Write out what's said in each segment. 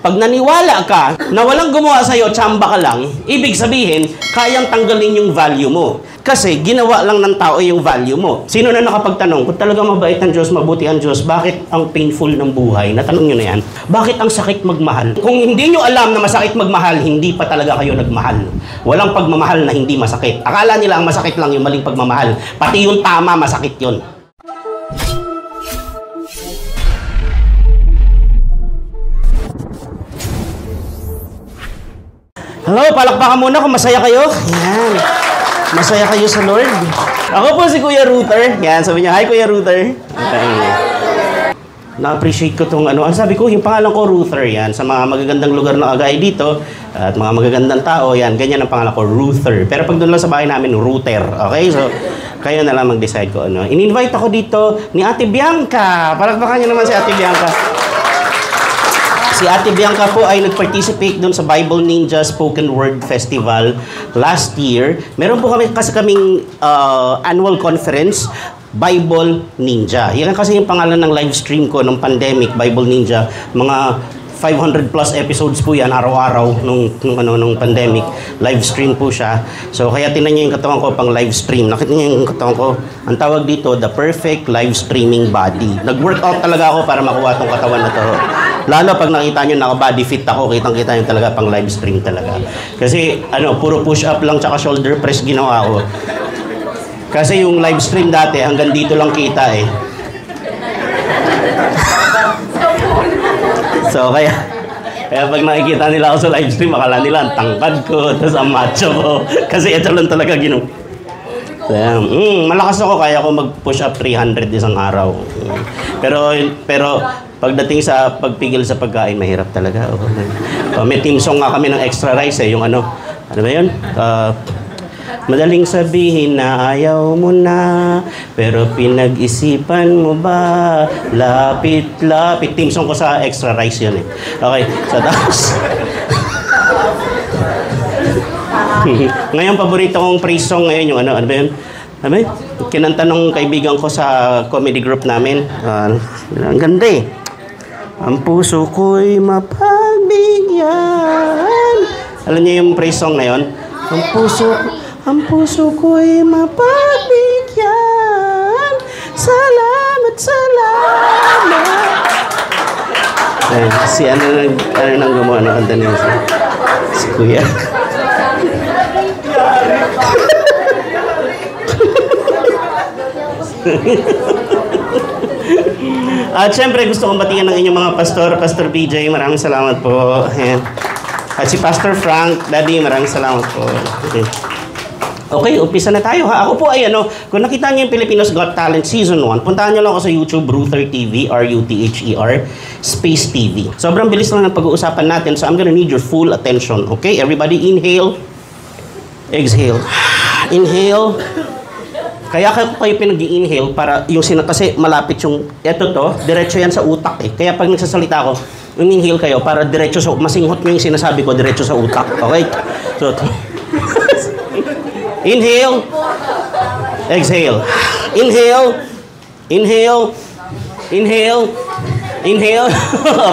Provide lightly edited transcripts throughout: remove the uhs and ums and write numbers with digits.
Pag naniwala ka na walang gumawa sa'yo, tsamba ka lang, ibig sabihin, kayang tanggalin yung value mo. Kasi ginawa lang ng tao yung value mo. Sino na nakapagtanong, kung talaga mabait ang Diyos, mabuti ang Diyos, bakit ang painful ng buhay? Natanong nyo na yan. Bakit ang sakit magmahal? Kung hindi nyo alam na masakit magmahal, hindi pa talaga kayo nagmahal. Walang pagmamahal na hindi masakit. Akala nila ang masakit lang yung maling pagmamahal. Pati yung tama, masakit yun. Hello, palakpakan muna kung masaya kayo. Yan. Masaya kayo sa Lord. Ako po si Kuya Router. Yan, sabi niya, hi Kuya Router. Okay. Na-appreciate ko itong ano. Ang sabi ko, yung pangalan ko Router. Yan, sa mga magagandang lugar na kagaya dito at mga magagandang tao, yan, ganyan ang pangalan ko, Router. Pero pag doon lang sa bahay namin, Router. Okay, so kayo na lang mag-decide ko ano. In-invite ako dito ni Ate Bianca. Palakpakan niyo naman si Ate Bianca. Si Ate Bianca po ay nag-participate doon sa Bible Ninja Spoken Word Festival last year. Meron po kaming annual conference, Bible Ninja. Yan kasi yung pangalan ng live stream ko nung pandemic, Bible Ninja. Mga 500 plus episodes po yan araw-araw nung pandemic. Live stream po siya. So kaya tinan niyo yung katawan ko pang live stream. Nakita niyo yung katawan ko. Ang tawag dito, the perfect live streaming body. Nag-workout talaga ako para makuha tong katawan na to. Lalo pag nakita nyo, naka-body fit ako, kitang-kita nyo talaga pang live stream talaga. Kasi, puro push-up lang tsaka shoulder press ginawa ko. Kasi yung live stream dati, hanggang dito lang kita eh. So, kaya pag nakikita nila ako sa live stream, akala nila ang tangkad ko, tapos ang macho ko. Kasi ito lang talaga ginawa. So, malakas ako, kaya ako mag-push up 300 isang araw. Pero pagdating sa pagpigil sa pagkain, mahirap talaga. May team song nga kami ng Extra Rice eh, yung ano ba yun? Madaling sabihin na ayaw mo na, pero pinag-isipan mo ba? Lapit. Team song ko sa Extra Rice yun eh. Okay, so tapos ngayon, paborito kong praise song ngayon yung ano ba yun? Kinanta nung kaibigan ko sa comedy group namin. Ang ganda eh. Ang puso ko'y mapagbigyan. Alam niyo yung praise song na yun? Ang puso ko'y mapagbigyan. Salamat. Si ano nang gumawa ng kanta niya? Si Kuya. At syempre gusto kong batikan ng inyong mga Pastor BJ, maraming salamat po. At si Pastor Frank, Daddy, maraming salamat po. Okay, umpisa na tayo ha. Ako po ay kung nakita niyo yung Filipinos Got Talent Season 1, puntahan niyo lang ako sa YouTube, Ruther TV, R-U-T-H-E-R, Space TV. Sobrang bilis lang ng pag-uusapan natin, so I'm gonna need your full attention. Okay, everybody inhale, exhale. Inhale. Kaya kayo pinag-i-inhale para yung kasi malapit yung, diretso yan sa utak eh. Kaya pag nagsasalita ako, inhale kayo para diretso sa, masinghot nyo yung sinasabi ko, diretso sa utak. Okay? So, inhale. Exhale. Inhale.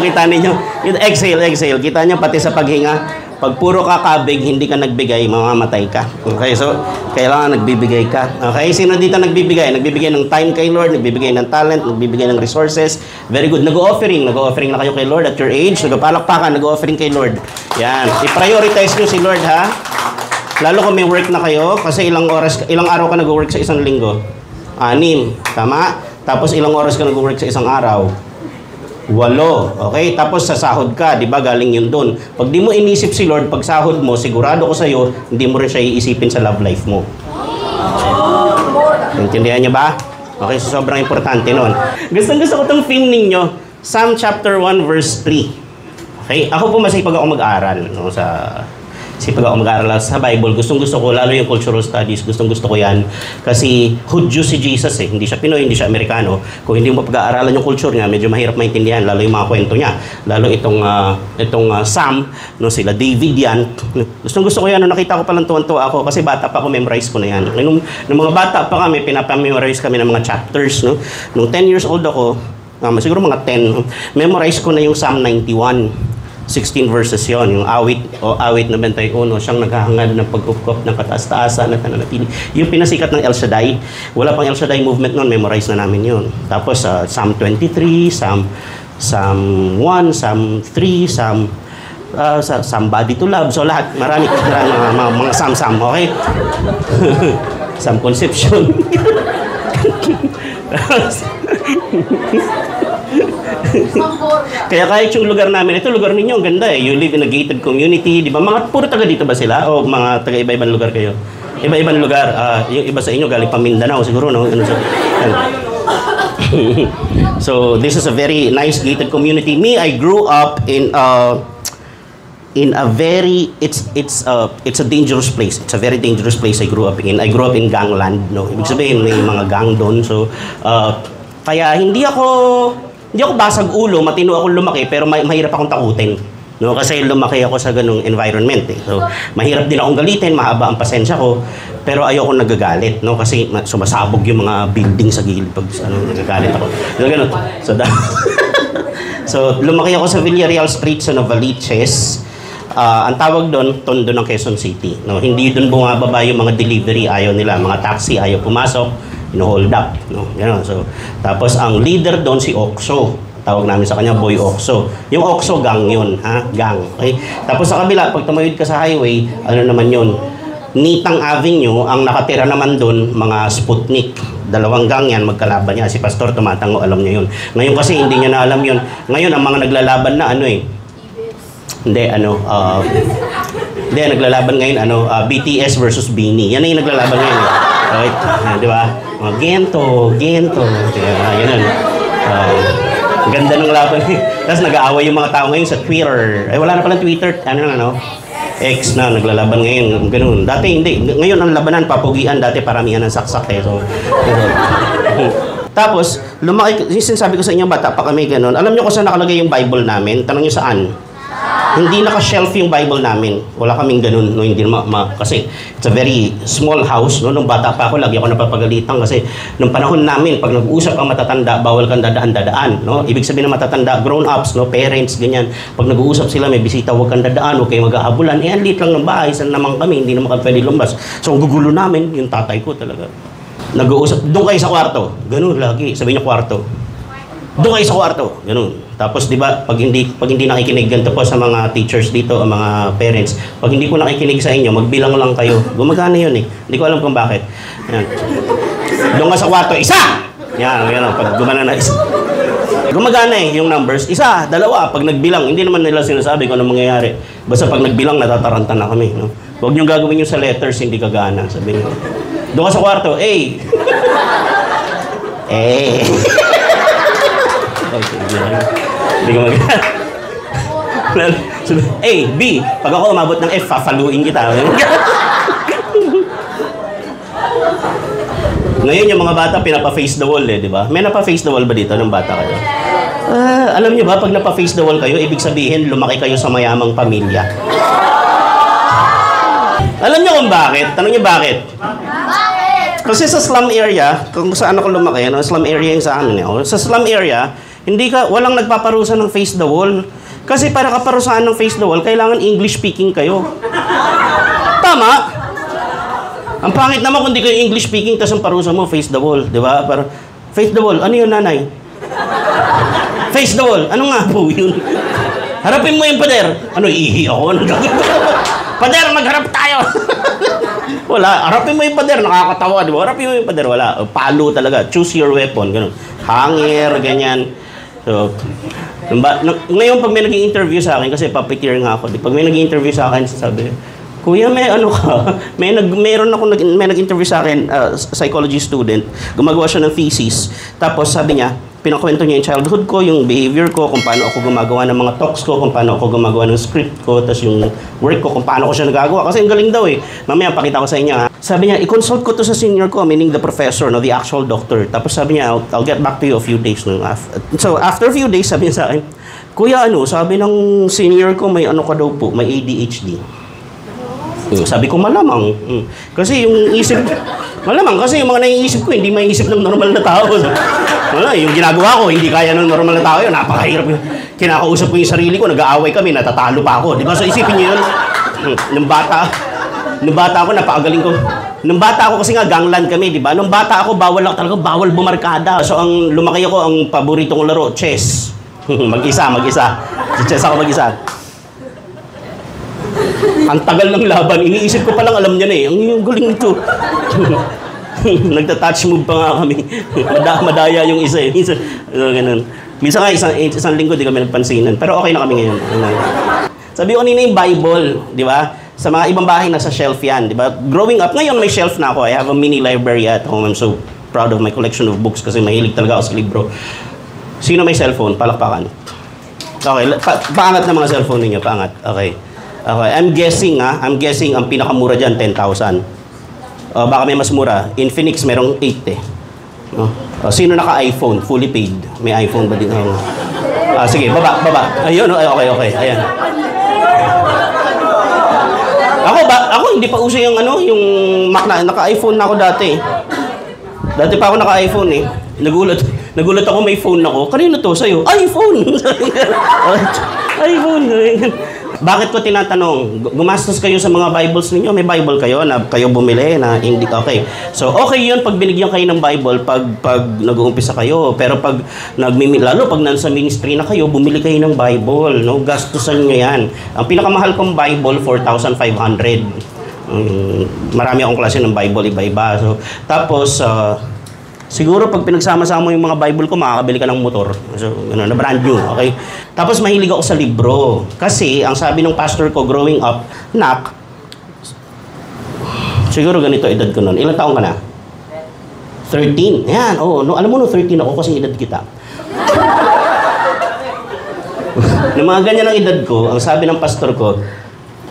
Kita ninyo. Exhale. Kita nyo pati sa paghinga. Pag puro kakabig, hindi ka nagbigay, mamamatay ka. Okay, so, kailangan nagbibigay ka. Okay, sino dito nagbibigay? Nagbibigay ng time kay Lord, nagbibigay ng talent, nagbibigay ng resources. Very good. Nag-offering na kayo kay Lord at your age. Nagpalakpakan, nag-offering kay Lord. Yan. I-prioritize nyo si Lord, ha? Lalo kung may work na kayo, kasi ilang araw ka nag-work sa isang linggo? 6. Tama? Tapos ilang oras ka nag-work sa isang araw? 8. Okay? Tapos sa sahod ka, di ba? Galing yun doon. Pag di mo inisip si Lord, pag sahod mo, sigurado ko sa'yo, hindi mo rin siya iisipin sa love life mo. Intindihan niyo ba? Okay, so sobrang importante nun. Gusto ko itong theme ninyo, Psalm chapter 1 verse 3. Okay? Ako po masipag ako mag-aaral sa Bible. Gustong ko, lalo yung cultural studies, gustong ko yan. Kasi Hudyo si Jesus eh. Hindi siya Pinoy, hindi siya Amerikano. Kung hindi mo pag-aaralan yung culture niya, medyo mahirap maintindihan, lalo yung mga kwento niya. Lalo itong Psalm, sila David yan. Gustong ko yan. Nakita ko palang tuwan-tuwa ako kasi bata pa ako, memorize ko na yan. Nung mga bata pa kami, pinapamemorize kami ng mga chapters. Nung 10 years old ako, siguro mga 10, memorize ko na yung Psalm 91. 16 verses yon, yung awit 91, siyang naghahangad ng pag-ukop ng kataas-taasan at nananatili. Yung pinasikat ng El Shaddai, wala pang El Shaddai movement noon, memorize na namin yun. Tapos Psalm 23, Psalm 1, Psalm 3, Somebody to Love. So lahat, marami mga Psalm, okay? Psalm Conception. Kaya kahit yung lugar namin, ito lugar ninyo, ang ganda eh. You live in a gated community, di ba? Mga puro taga dito ba sila? O mga taga iba-ibang lugar kayo? Iba-ibang lugar. Yung iba sa inyo, galing pa Mindanao siguro, no? So, this is a very nice gated community. Me, I grew up in a very, it's a dangerous place. It's a very dangerous place I grew up in. I grew up in gangland, no? Ibig sabihin, may mga gang doon. So, kaya hindi ako basag ulo, matino akong lumaki, pero mahirap akong takutin. No, kasi lumaki ako sa ganung environment eh. So, mahirap din akong galitin, mahaba ang pasensya ko, pero ayoko nagagalit, no, kasi sumasabog yung mga building sa gilid pag nagagalit ako. So, ganun. So, lumaki ako sa Villarreal Street sa Novaliches. Ang tawag doon, Tondo ng Quezon City. No, hindi doon bumababa yung mga delivery, ayaw nila, mga taxi ayaw pumasok, hold up, no. Ganun. So, tapos ang leader doon si Okso. Tawag namin sa kanya, Boy Okso. Yung Okso, gang yun, ha? Gang. Okay? Tapos sa kabila, pag tumayod ka sa highway, ano naman yun? Nitang Avenue, ang nakatira naman doon, mga Sputnik. Dalawang gang yan, magkalaban niya. Si Pastor Tumatango, alam niya yun. Ngayon kasi, hindi niya na alam yun. Ngayon, ang mga naglalaban na naglalaban ngayon, BTS versus BINI. Yan na yung naglalaban ngayon. Right? Di ba? Mga Gento. Ganun. Ganda ng laban. Tapos nag-aaway yung mga tao ngayon sa Twitter. Ay, wala na palang Twitter. X na, naglalaban ngayon. Ganun. Dati hindi. Ngayon ang labanan, papugian. Dati paramihan ng saksak eh. So, tapos, lumaki, sinasabi ko sa inyo, bata pa kami ganun. Alam nyo kung saan nakalagay yung Bible namin? Tanong nyo saan? Hindi naka-shelf yung Bible namin. Wala kaming ganun. No, hindi kasi it's a very small house. No? Nung bata pa ako, lagi ako napapagalitan kasi nung panahon namin, pag nag-uusap ang matatanda, bawal kang dadaan. No? Ibig sabihin ng matatanda, grown-ups, no? Parents, ganyan. Pag nag-uusap sila, may bisita, huwag kang dadaan, huwag kayo mag-aabulan. Ang liit lang ng bahay, saan naman kami, hindi naman kami pwede lumbas. So, ang gugulo namin, yung tatay ko talaga. Nag-uusap, doon kayo sa kwarto. Ganun lagi, sabihin niyo kwarto. Doon kayo sa kwarto. Ganun. Tapos, di ba, pag hindi nakikinig, ganito po sa mga teachers dito, ang mga parents, pag hindi ko nakikinig sa inyo, magbilang lang kayo. Gumagana yun eh. Hindi ko alam kung bakit. Yan. Doon ka sa kwarto, isa! Yan, pag gumana na isa. Gumagana eh, yung numbers. Isa, dalawa, pag nagbilang, hindi naman nila sinasabi kung ano mangyayari. Basta pag nagbilang, natataranta na kami. No? Huwag niyong gagawin yung sa letters, hindi kagana. Sabihin ko. Doon ka sa kwarto, A. Hindi ko A, B. Pag ako umabot ng F, fafaluin kita. Ngayon yung mga bata pinapa-face the wall di ba? May napa-face the wall ba dito ng bata kayo? Alam niyo ba, pag napa-face the wall kayo, ibig sabihin lumaki kayo sa mayamang pamilya. Alam niyo kung bakit? Tanong niyo bakit? Kasi sa slum area, kung saan ako lumaki, slum area yung sa amin. Sa slum area, walang nagpaparusa ng face the wall. Kasi para kaparusahan ng face the wall, kailangan English speaking kayo. Tama? Ang pangit naman kung di kayo English speaking, tapos ang parusa mo, face the wall. Di ba? Face the wall. Ano yun, nanay? Face the wall. Ano nga po yun? Harapin mo yung pader. Ano, ihi ako? Pader, magharap tayo! Wala. Harapin mo yung pader. Nakakatawa, di ba? Harapin mo yung pader. Wala. Palo talaga. Choose your weapon. Ganun. Hangir, ganyan. So, ngayon pag may nag-i-interview sa akin, kasi puppeteer nga ako, pag may nag-i-interview sa akin, sabi, Kuya, may ano ka? May nag-interview sa akin, psychology student, gumagawa siya ng thesis, tapos sabi niya, pinakwento niya yung childhood ko, yung behavior ko, kung paano ako gumagawa ng mga talks ko, kung paano ako gumagawa ng script ko, tapos yung work ko, kung paano ko siya nagagawa. Kasi ang galing daw eh. Mamaya, pakita ko sa inyo ha. Sabi niya, i-consult ko to sa senior ko, meaning the professor, no, the actual doctor. Tapos sabi niya, I'll get back to you a few days. No? So, after a few days, sabi niya sa akin, Kuya, sabi ng senior ko, may ano ka daw po, may ADHD. Sabi ko, malamang. Kasi yung isip, malamang kasi yung mga naiisip ko, hindi maiisip ng normal na tao. Wala, yung ginagawa ko, hindi kaya ng normal na tao yun. Napakahirap yun. Kinakausap ko yung sarili ko, nag-aaway kami, natatalo pa ako. Di ba? So isipin niyo yun, nung bata ako, napakagaling ko. Nung bata ako kasi nga, gangland kami, di ba? Nung bata ako, bawal bumarkada. So ang lumaki ako, ang paborito kong laro, chess. Mag-isa. Chess ako mag-isa. Ang tagal ng laban, iniisip ko palang alam niya na eh. Ang galing nito. Nagta-touch move pa nga kami. Madaya yung isa eh. So, ganun. Minsan nga, isang linggo di kami nagpansinan. Pero okay na kami ngayon. Sabi ko kanina yung Bible, di ba? Sa mga ibang bahay, nasa shelf yan, di ba? Growing up, ngayon may shelf na ako. I have a mini library at home. I'm so proud of my collection of books kasi mahilig talaga ako sa libro. Sino may cellphone? Palakpakan. Okay, paangat na mga cellphone ninyo. Paangat. Okay. I'm guessing ang pinakamura dyan, 10,000. Baka may mas mura. In Phoenix, merong 8 eh. Sino naka-iPhone? Fully paid. May iPhone ba din? Sige, baba. Ayun, okay. Ayan. Ako hindi pa uso yung Mac na. Naka-iPhone na ako dati. Dati pa ako naka-iPhone eh. Nagulat ako may phone ako. Kanino to? Sa'yo? iPhone! iPhone! Bakit ko tinatanong? Gumastos kayo sa mga Bibles ninyo? May Bible kayo na kayo bumili na hindi okay. So, okay yun pag binigyan kayo ng Bible, pag nag-uumpisa kayo. Pero lalo pag nasa ministry na kayo, bumili kayo ng Bible. No? Gastusan nyo yan. Ang pinakamahal kong Bible, 4,500. Marami akong klase ng Bible, iba-iba. So, tapos, siguro pag pinagsama-sama yung mga Bible ko, makakabili ka ng motor. So, na brand new, okay? Tapos mahilig ako sa libro. Kasi, ang sabi ng pastor ko growing up, Nak, siguro ganito edad ko noon. Ilang taong ka na? 13. Ayan, alam mo no, 13 ako kasi edad kita. Ng mga ganyan ang edad ko, ang sabi ng pastor ko,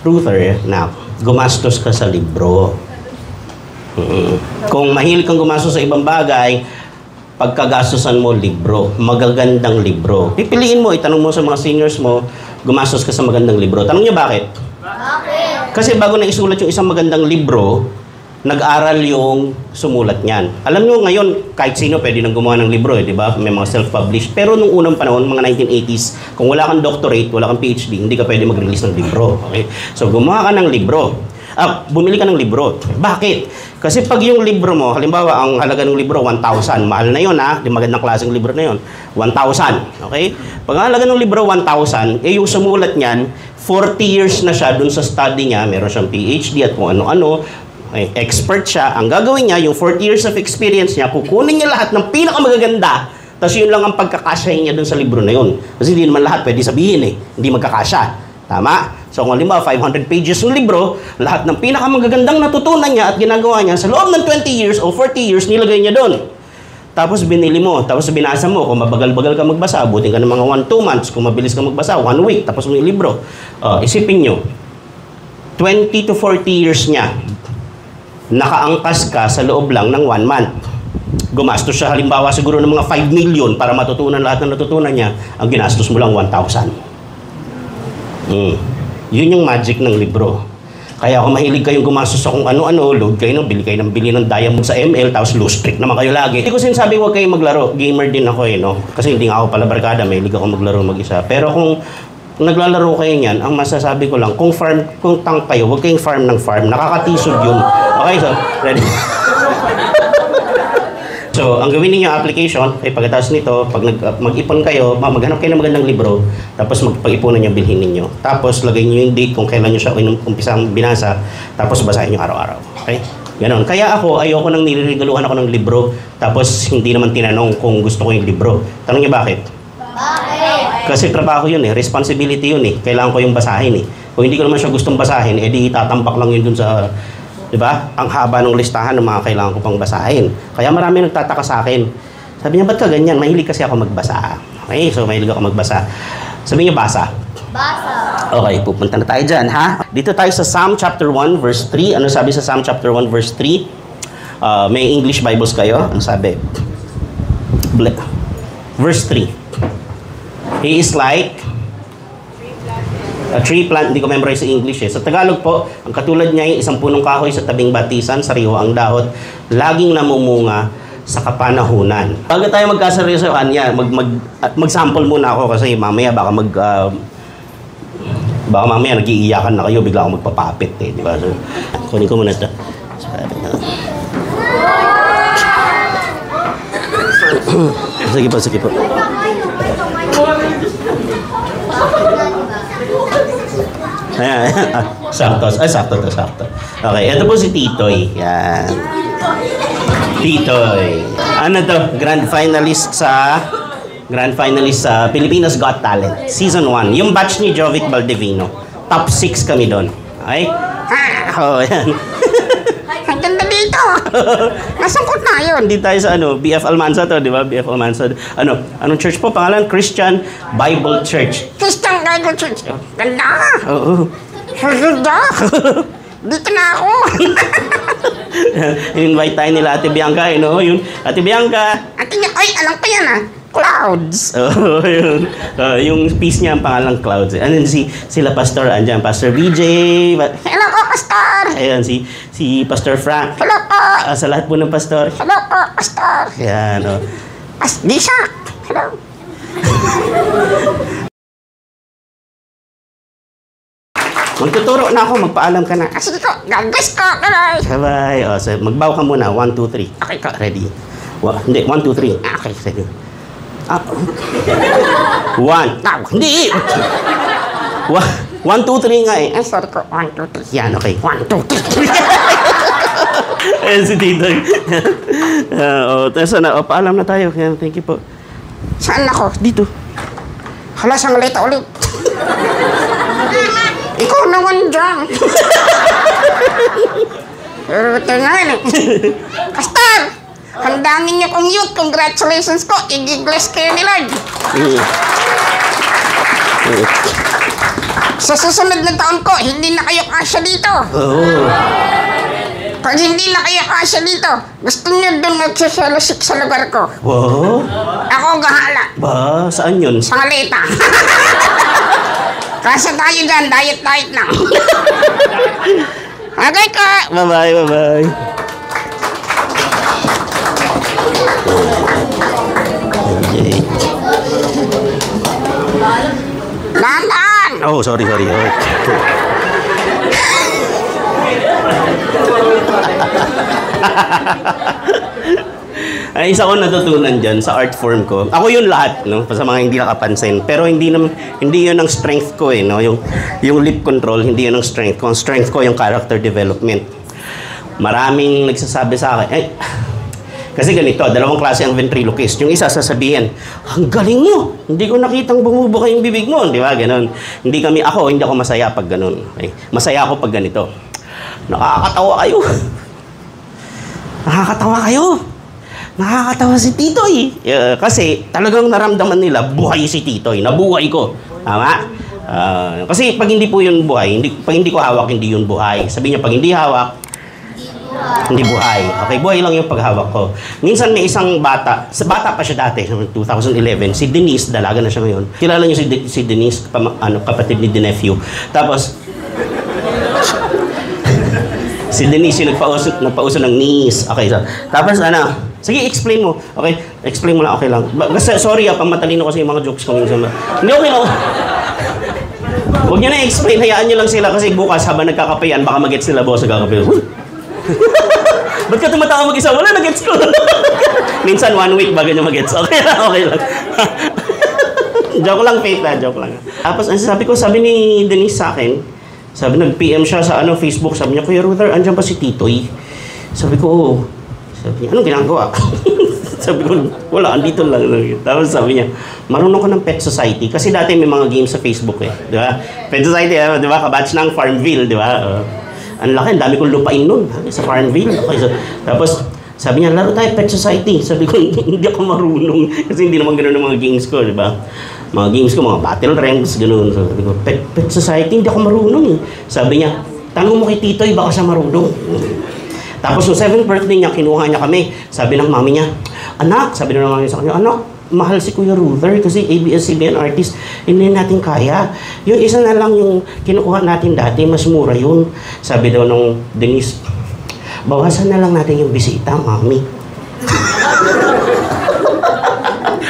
Ruther, Nak, gumastos ka sa libro. Kung mahilig kang gumastos sa ibang bagay, pagkagastosan mo libro, magagandang libro. Pipiliin mo, itanong mo sa mga seniors mo, gumastos ka sa magandang libro. Tanong niyo bakit? Bakit? Kasi bago na isulat yung isang magandang libro, nag-aral yung sumulat niyan. Alam niyo ngayon, kahit sino pwede nang gumawa ng libro, di ba? May mga self-published. Pero nung unang panahon, mga 1980s, kung wala kang doctorate, wala kang PhD, hindi ka pwede mag-release ng libro. Okay? So gumawa ka ng libro. Bumili ka ng libro. Bakit? Kasi pag yung libro mo, halimbawa, ang halaga ng libro, 1,000. Mahal na yun, ha? Di magandang klaseng libro na yun. 1,000. Okay? Pag ang halaga ng libro, 1,000, yung sumulat niyan, 40 years na siya dun sa study niya, meron siyang PhD at kung ano-ano, expert siya. Ang gagawin niya, yung 40 years of experience niya, kukunin niya lahat ng pinakamagaganda, tapos yun lang ang pagkakasyahin niya dun sa libro na yun. Kasi hindi naman lahat pwede sabihin eh. Hindi magkakasya. Tama? So kung halimbawa 500 pages ng libro, lahat ng pinakamagagandang natutunan niya at ginagawa niya sa loob ng 20 years o 40 years, nilagay niya doon. Tapos binili mo, tapos binasa mo. Kung mabagal-bagal ka magbasa, abutin ka ng mga 1-2 months. Kung mabilis ka magbasa, 1 week, tapos mo yung libro. Isipin nyo, 20 to 40 years niya, nakaangkas ka sa loob lang ng 1 month. Gumastos siya halimbawa siguro ng mga 5 million para matutunan lahat ng natutunan niya. Ang ginastos mo lang 1,000. Yun yung magic ng libro. Kaya kung mahilig kayong gumastos sa kung ano-ano, load kayo bili ng diamond sa ML, tapos low streak naman kayo lagi. Hindi ko sinasabi huwag kayong maglaro. Gamer din ako no? Kasi hindi nga ako pala barkada, mahilig ako maglaro mag-isa. Pero kung naglalaro kayo niyan, ang masasabi ko lang, kung tank kayo, huwag kayong farm ng farm. Nakakatisod yun. Okay, so, ready? So, ang gawin niyo application, ay pagkatapos nito, pag mag-ipon kayo, maghanap kayo ng magandang libro, tapos magpag-ipunan niyo, bilhin ninyo. Tapos, lagay niyo yung date kung kailan niyo siya umpisang binasa, tapos basahin niyo araw-araw. Okay? Ganon. Kaya ako, ayoko nang nilirigaluhan ako ng libro, tapos hindi naman tinanong kung gusto ko yung libro. Tanong niyo bakit? Bakit? Kasi trabaho yun eh, responsibility yun eh. Kailangan ko yung basahin eh. Kung hindi ko naman siya gustong basahin, edi tatambak lang yun dun sa... Diba? Ang haba ng listahan ng mga kailangan ko pang basahin. Kaya marami nagtataka sa akin. Sabi niya, ba't ka ganyan? Mahilig kasi ako magbasa. Okay, so mahilig ako magbasa. Sabi niya, basa. Basa. Okay, pupunta na tayo dyan, ha? Dito tayo sa Psalm chapter 1, verse 3. Ano sabi sa Psalm chapter 1, verse 3? May English Bibles kayo? Ano sabi? Verse 3. He is like a tree plant, hindi ko memorize sa English eh. Sa Tagalog po, ang katulad niya ay isang punong kahoy sa tabing batisan, sariwa ang dahot, laging namumunga sa kapanahunan. Bago tayo magkaseryoso kanya, mag-sample muna ako kasi mamaya baka baka mamaya nag-iiyakan na kayo, bigla akong magpapapit eh, di ba? So, kunin ko muna ito. Sige po. Ayan. Sakto. Okay, ito po si Titoy. Yan. Titoy. Ano to? Grand finalist sa Pilipinas Got Talent. Season 1. Yung batch ni Jovic Baldivino. Top 6 kami doon. Okay? Yan. Ang ganda dito. Nasangkot na yun. Hindi tayo sa BF Almanza to, di ba? BF Almanza. Anong church po? Pangalan? Christian Bible Church. Christian Bible Church. Ganda. Oo. Ganda. Dito na ako. Invite tayo nila Ate Bianca, Yun. Ate Bianca. Ay, alam ko yan Clouds. Yun. Yung piece niya, ang pangalang Clouds. And then sila Pastor, andyan, Pastor BJ. Hello po, Pastor. Ayan, si Pastor Frank. Hello po. Sa lahat po ng Pastor. Hello po, Pastor. Ayan, Lisa. Hello. Magtuturo na ako, magpaalam ka na. Sige ko, gagas ko. Bye-bye. So, magbaw ka muna. 1, 2, 3. Okay ko. Ready? Hindi, 1, 2, 3. Okay, sige. 1. Hindi! 1, 2, 3 nga eh. Ay, sorry ko. 1, 2, 3. Yan, okay. 1, 2, 3. Ayan si Titoy. Paalam na tayo. Thank you po. Saan ako? Dito. Hala, sang ulit. Ikaw naman dyan. Pero ito nga Pastor, ang dami niyo kong youth. Congratulations ko. I-bless kayo ni Lord. Sa susunod na taon ko, hindi na kayo kasya dito. Pag hindi na kayo kasya dito, gusto niyo doon magsasalasik sa lugar ko. Wow. Ako gahala. Ba, saan yun? Sa Ngaleta. Kasi tayo dyan, diet lang. Okay ka. Bye-bye. Okay. Dahan-dahan. Oh, sorry. Ay, isa ko natutunan dyan sa art form ko. Ako yung lahat, sa mga hindi nakapansin. Pero hindi yun ang strength ko, Yung lip control, hindi yun ang strength ko. Ang strength ko yung character development. Maraming nagsasabi sa akin, kasi ganito, dalawang klase ang ventriloquist. Yung isa sasabihin, ang galing mo! Hindi ko nakitang bumubuka yung bibig mo. Di ba? Ganon. Hindi ako masaya pag ganon. Okay? Masaya ako pag ganito. Nakakatawa kayo! Nakakatawa si Titoy. Kasi talagang naramdaman nila, buhay si Titoy. Nabuhay ko. Tama? Kasi pag hindi po yun buhay, pag hindi ko hawak, hindi yun buhay. Sabi niya, pag hindi hawak, hindi buhay. Okay, buhay lang yung paghawak ko. Minsan may isang bata pa siya dati, 2011, si Denise, dalaga na siya ngayon. Kilala niyo si Denise, kapatid ni Dinephew. Tapos, si Denise yung nagpauso ng niece. Okay, tapos sige, explain mo. Okay, explain mo lang, okay lang. Kasi, sorry pamatalino kasi yung mga jokes ko minsan. Hindi, okay lang. Huwag nyo na explain, hayaan nyo lang sila kasi bukas habang nagkakapayan, baka mag-gets nila boss nagkakapayan. Ba't ka tumatawa mag-isa? Wala, nag-gets ko. Minsan 1 week bago nyo mag-gets. Okay lang. Joke lang, Faith joke lang. Tapos, sabi ni Denise sa akin, nag-PM siya sa Facebook, sabi niya, Kuya Ruther, andyan pa si Titoy? Sabi ko, oo. Sabi niya, anong ginagawa? Sabi ko, wala, andito lang. Tapos sabi niya, marunong ka ng Pet Society. Kasi dati may mga games sa Facebook di ba? Pet Society, di ba? Kabatch ng Farmville, di ba? Ang laki, ang dami kong lupain nun sa Farmville. Okay, tapos, sabi niya, laro tayo Pet Society. Sabi ko, hindi ako marunong. Kasi hindi naman gano'n ang mga games ko, di ba? Mga games ko, mga battle ranks, gano'n. So, sabi ko, Pet Society, hindi ako marunong. Sabi niya, tanong mo kay Titoy, baka siya marunong. Tapos yung 7th birthday niya, kinuha niya kami. Sabi ng mami niya, anak, sabi ng mami sa kanya, anak, mahal si Kuya Ruther kasi ABS-CBN artist, hindi natin kaya. Yung isa na lang yung kinukuha natin dati, mas mura yun. Sabi daw nung Denise, bawasan na lang natin yung bisita, mami.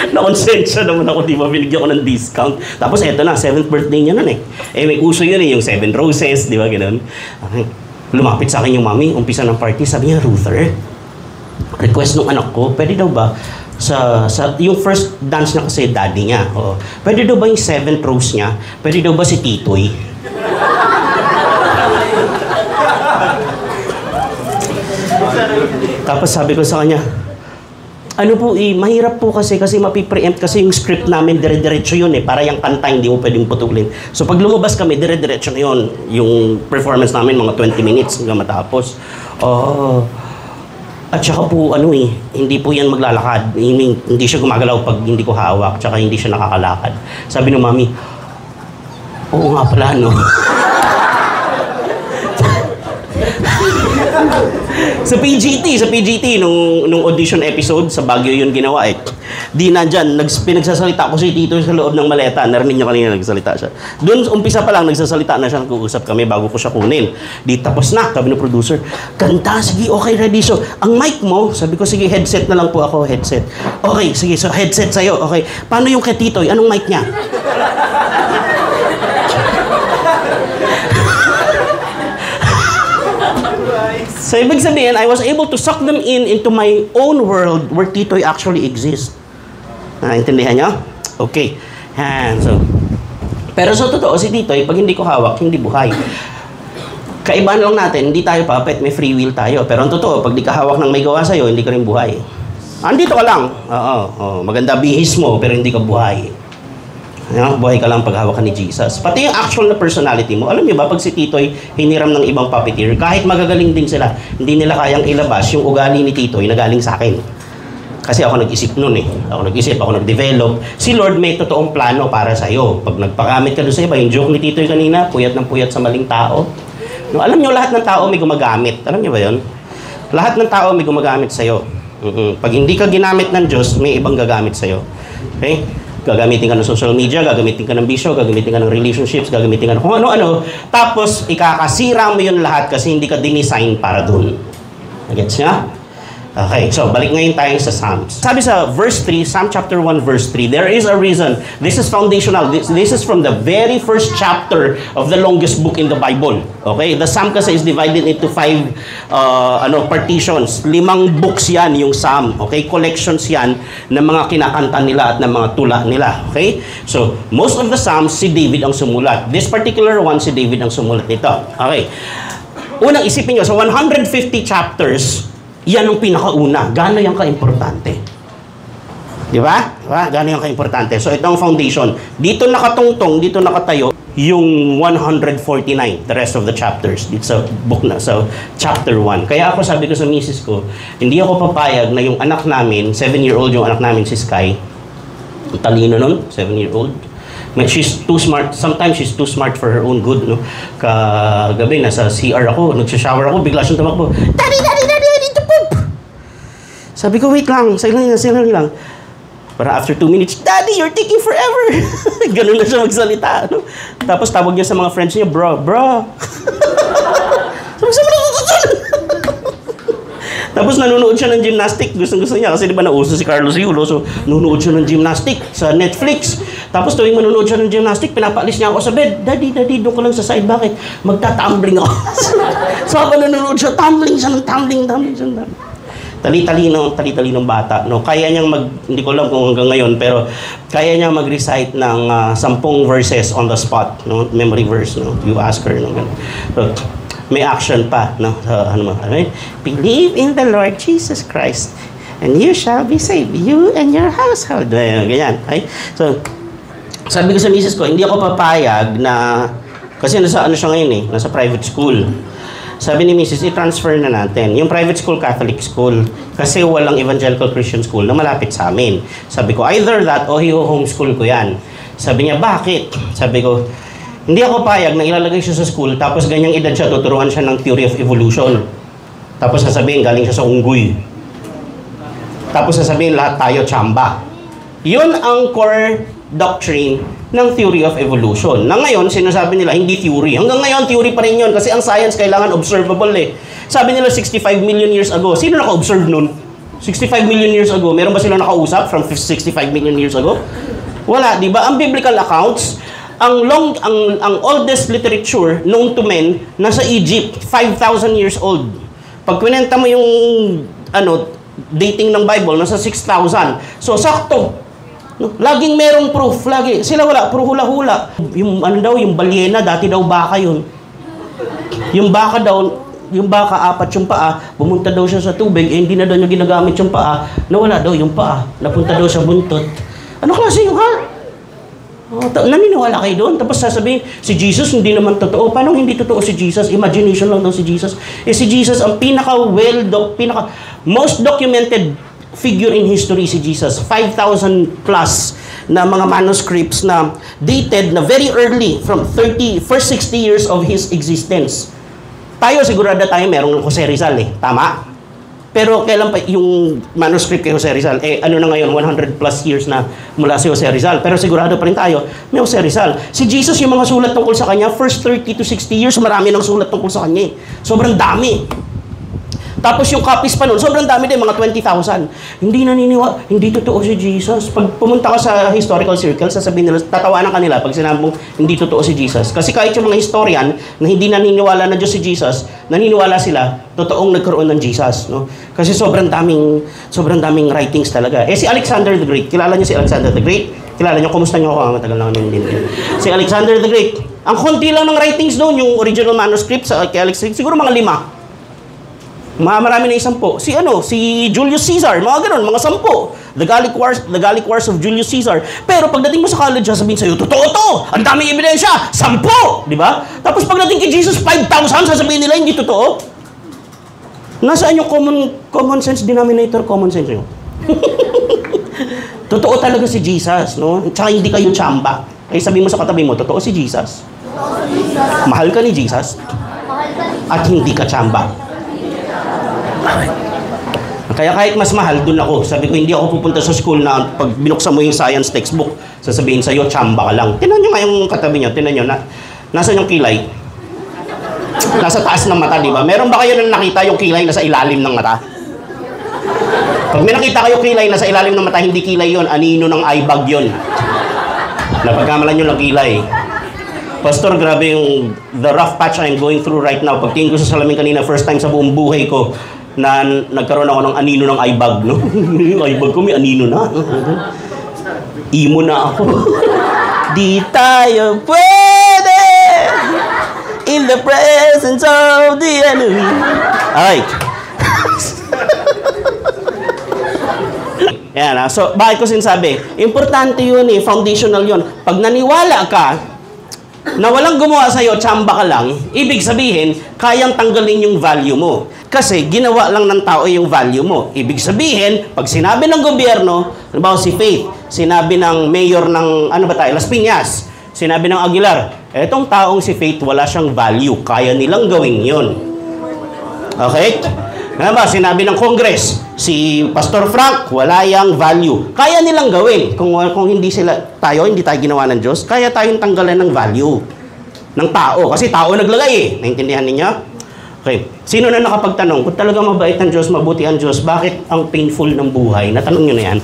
Na-konsensya naman ako, di ba? Binigyan ko ng discount. Tapos eto na, 7th birthday niya nun eh. May uso yun eh, yung 7 roses, di ba? Ganun. Okay. Lumapit sa akin yung mami, umpisa ng party, sabi niya, Ruther, request ng anak ko, pwede daw ba yung first dance niya kasi daddy niya. Oh, pwede daw ba yung 7th rose niya? Pwede daw ba si Titoy? Tapos sabi ko sa kanya, ano po mahirap po kasi mapipreempt kasi yung script namin dire-diretso yun eh. Para yung kanta hindi mo pwedeng putulin. So pag lumabas kami, dire-diretso na yun. Yung performance namin, mga 20 minutes hanggang matapos. Oh. At saka po, hindi po yan maglalakad. Hindi siya gumagalaw pag hindi ko hawak. Tsaka hindi siya nakakalakad. Sabi ng mami, oo nga pala, no? Sa PGT, nung audition episode, sa Baguio yun ginawa eh. Di nandyan, pinagsasalita ko si Tito sa loob ng maleta. Narinig niyo kanina nagsasalita siya. Doon, umpisa pa lang, nagsasalita na siya, nag-uusap kami bago ko siya kunin. Di tapos na, sabi ng producer, kanta, sige, okay, ready. So, ang mic mo, sabi ko, sige, headset na lang po ako, headset. Okay, sige, so headset sa'yo, okay. Paano yung kay Titoy? Anong mic niya? So, ibig sabihin, I was able to suck them into my own world where Titoy actually exists. Naintindihan niyo? Okay. So, pero sa totoo, si Titoy, pag hindi ko hawak, hindi buhay. Kaibahan lang natin, hindi tayo puppet, may free will tayo. Pero ang totoo, pag di ka hawak ng may gawa sa'yo, hindi ka rin buhay. Andito ka lang. Oo. Maganda bihis mo, pero hindi ka buhay. Buhay ka lang pag hawak ka ni Jesus. Pati yung actual na personality mo. Alam niyo ba, pag si Titoy hiniram ng ibang puppeteer, kahit magagaling din sila, hindi nila kayang ilabas yung ugali ni Titoy na galing sa akin. Kasi ako nag-isip nun eh. Ako nag-develop. Si Lord may totoong plano para sa'yo. Pag nagpagamit ka doon sa iba, yung joke ni Titoy kanina, puyat ng puyat sa maling tao. No, alam niyo, lahat ng tao may gumagamit. Alam niyo ba yun? Lahat ng tao may gumagamit sa'yo. Pag hindi ka ginamit ng Diyos, may ibang gagamit sa'yo. Okay? Gagamitin ka ng social media, gagamitin ka ng bisyo, gagamitin ka ng relationships, gagamitin ka ng kung ano-ano. Tapos, ikakasira mo yun lahat kasi hindi ka dinesign para dun. Gets niya? Okay, so balik ngayon tayo sa Psalms. Sabi sa verse 3, Psalm chapter 1, verse 3, there is a reason. This is foundational. This is from the very first chapter of the longest book in the Bible. Okay? The Psalm kasi is divided into 5 partitions. 5 books yan, yung Psalm. Okay? Collections yan ng mga kinakanta nila at ng mga tula nila. Okay? So, most of the Psalms, si David ang sumulat. This particular one, si David ang sumulat nito. Okay? Unang isipin nyo, sa 150 chapters, yan ang pinakauna. Gano'n yung ka-importante? Di ba? Gano'n yung ka-importante? So, ito ang foundation. Dito nakatungtong, dito nakatayo, yung 149, the rest of the chapters. Dito sa book na, sa chapter 1. Kaya ako sabi ko sa misis ko, hindi ako papayag na yung anak namin, 7-year-old yung anak namin, si Sky, talino nun, 7-year-old. She's too smart. Sometimes she's too smart for her own good, no? Kagabi, nasa CR ako, nagsha-shower ako, bigla siyang tumakbo. Daddy, I need to poop! Sabi ko, wait lang, sailan lang. Para after 2 minutes, Daddy, you're taking forever! Ganun na siya magsalita, no? Tapos tawag niya sa mga friends niya, bro. Tapos nanonood siya ng gymnastic. Gusto niya. Kasi di ba nauso si Carlos Yulo. So, nanonood siya ng gymnastic sa Netflix. Tapos tuwing manonood siya ng gymnastic, pinapaalis niya ako sa bed. Daddy, doon ko lang sa side. Bakit? Magta-tumbling ako. So, habang nanonood siya, tumbling siya. Tali-tali ng bata. No? Kaya niyang hindi ko alam kung hanggang ngayon, pero kaya niyang mag-recite ng 10 verses on the spot. No? Memory verse. No? You ask her. No? So, may action pa, no? Right? Believe in the Lord Jesus Christ, and you shall be saved, you and your household. Ganyan, right? So, sabi ko sa misis ko, hindi ako papayag na, kasi nasa siya ngayon nasa private school. Sabi ni misis, i-transfer na natin. Yung private school, Catholic school, kasi walang evangelical Christian school na malapit sa amin. Sabi ko, either that o homeschool ko yan. Sabi niya, bakit? Sabi ko, hindi ako payag na ilalagay siya sa school, tapos ganyang edad siya, tuturuan siya ng theory of evolution. Tapos sasabihin, galing siya sa unggoy. Tapos sasabihin, lahat tayo tsamba. Yun ang core doctrine ng theory of evolution. Na ngayon, sinasabi nila, hindi theory. Hanggang ngayon, theory pa rin yun, kasi ang science kailangan observable eh. Sabi nila, 65 million years ago, sino naka-observe nun? 65 million years ago, meron ba sila nakausap from 65 million years ago? Wala, di ba? Ang biblical accounts, ang oldest literature known to men nasa Egypt, 5,000 years old. Pag kwenta mo yung dating ng Bible, nasa 6,000. So, sakto. No? Laging merong proof. Lagi. Sila wala, puro hula-hula. Yung yung balyena, dati daw baka yun. Yung baka, apat yung paa, pumunta daw siya sa tubig, hindi na daw niya ginagamit yung paa, nawala daw yung paa, napunta daw sa buntot. Ano klase yung naniniwala kayo doon? Tapos sasabihin, si Jesus hindi naman totoo. Paano hindi totoo si Jesus? Imagination lang daw si Jesus. Si Jesus, ang most documented figure in history si Jesus. 5,000 plus na mga manuscripts na dated na very early from first 60 years of his existence. Tayo, sigurado tayo merong Jose Rizal Tama? Pero kailan pa yung manuscript kay Jose Rizal? Ano na ngayon, 100 plus years na mula si Jose Rizal. Pero sigurado pa rin tayo, may Jose Rizal. Si Jesus, yung mga sulat tungkol sa kanya, first 30 to 60 years, marami ng sulat tungkol sa kanya. Sobrang dami. Tapos yung copies pa nun, sobrang dami din, mga 20,000. Hindi naniniwala, hindi totoo si Jesus. Pag pumunta ka sa historical circle, sasabihin nila, tatawanan ka nila pag sinabi mong hindi totoo si Jesus. Kasi kahit yung mga historian na hindi naniniwala na Diyos si Jesus, naniniwala sila, totoong nagkaroon ng Jesus. No? Kasi sobrang daming writings talaga. Si Alexander the Great, kilala niyo si Alexander the Great? Kilala niyo, kumusta niyo ako? Matagal na kami din. Si Alexander the Great, ang konti lang ng writings doon, yung original manuscript sa kay Alexander, siguro mga 5. Marami na 10. Si Julius Caesar, mga ganun, mga 10. The Gallic Wars of Julius Caesar. Pero pagdating mo sa college, sasabihin sa'yo, totoo to! Ang daming ebidensya! 10! Di ba? Tapos pagdating kay Jesus, 5,000, sasabihin nila, hindi totoo. Nasaan yung common sense denominator, common sense nyo? Totoo talaga si Jesus, no? Tsaka hindi kayo tsamba. Kaya sabihin mo sa katabi mo, totoo si Jesus. Mahal ka ni Jesus. At hindi ka tsamba. Kaya kahit mas mahal, dun ako. Sabi ko, hindi ako pupunta sa school na pag binuksan mo yung science textbook, sasabihin sa'yo, tsamba ka lang. Tinan nyo nga yung katabi nyo. Tinan nyo, nasa yung kilay? Nasa taas ng mata, di ba? Meron ba kayo na nakita yung kilay nasa ilalim ng mata? Pag may nakita kayo kilay nasa ilalim ng mata, hindi kilay yon, anino ng eye bag yon. Napagkamalan nyo lang kilay. Pastor, grabe yung the rough patch I'm going through right now. Pagtingin ko sa salamin kanina, first time sa buong buhay ko na nagkaroon ako ng anino ng eye bag, no? Yung eye bag ko may anino na. Imo na ako. Di tayo pwede in the presence of the enemy. Alright. Yan, so bakit ko sinasabi? Importante yun foundational yun. Pag naniwala ka na walang gumawa sa'yo, tsamba ka lang, ibig sabihin, kayang tanggalin yung value mo. Kasi ginawa lang ng tao yung value mo. Ibig sabihin, pag sinabi ng gobyerno, halimbawa si Faith, sinabi ng mayor ng, Las Piñas, sinabi ng Aguilar, etong taong si Faith, wala siyang value. Kaya nilang gawin yun. Okay? Sinabi ng Congress, si Pastor Frank, wala yang value. Kaya nilang gawin. Kung hindi tayo ginawa ng Diyos, kaya tayong tanggalan ng value ng tao. Kasi tao naglagay Naintindihan ninyo? Okay. Sino na nakapagtanong, kung talaga mabait ang Diyos, mabuti ang Diyos, bakit ang painful ng buhay? Natanong nyo na yan?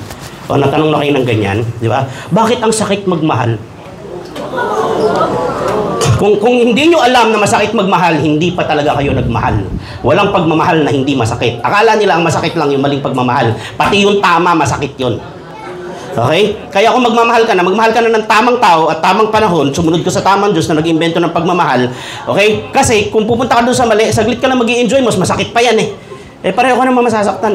O natanong na kayo ng ganyan? Di ba? Bakit ang sakit magmahal? Kung hindi nyo alam na masakit magmahal, hindi pa talaga kayo nagmahal. Walang pagmamahal na hindi masakit. Akala nila ang masakit lang yung maling pagmamahal. Pati yung tama, masakit yun. Okay? Kaya kung magmahal ka na ng tamang tao at tamang panahon, sumunod ka sa tamang Diyos na nag-imbento ng pagmamahal, okay? Kasi kung pupunta ka doon sa mali, saglit ka na mag-i-enjoy, mas masakit pa yan pareho ka naman masasaktan